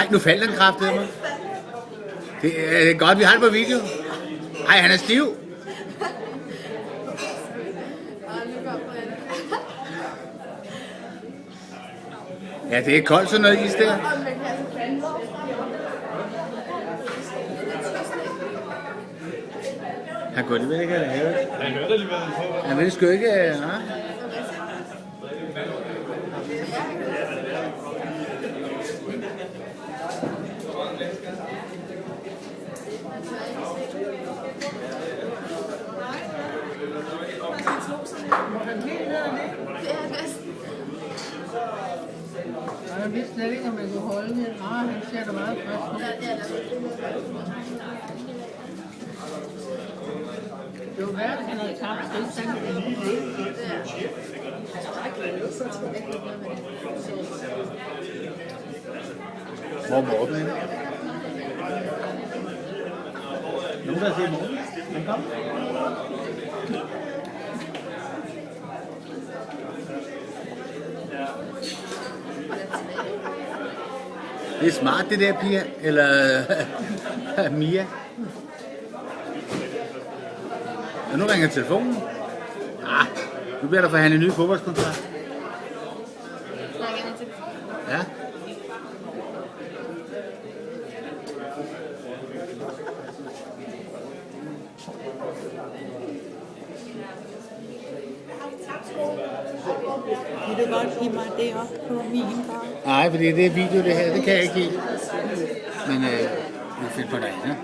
Ej, nu faldt den kraftedeme. Det er godt, vi har det på video. Ej, han er stiv. Ja, det er koldt sådan noget is der. Han kunne alligevel ikke have lavet. Han hørte alligevel på. Han ville sgu ikke, nej. Jeg vidste slet ikke, om jeg kunne holde det. Han ser da meget frisk. Det var værd, at han havde tabt skridt. Hvor er Morten henne? Nogen, der ser Morten? Han kom. Det er smart, det der, Pia. Eller Mia. Og nu ringer telefonen. Ah, nu bliver der forhandlet en ny fodboldskontrakt. Ja. Vil du godt give mig det op på min gang? Nej, fordi det er video det her, det kan jeg ikke give. Men vi finder på det andet.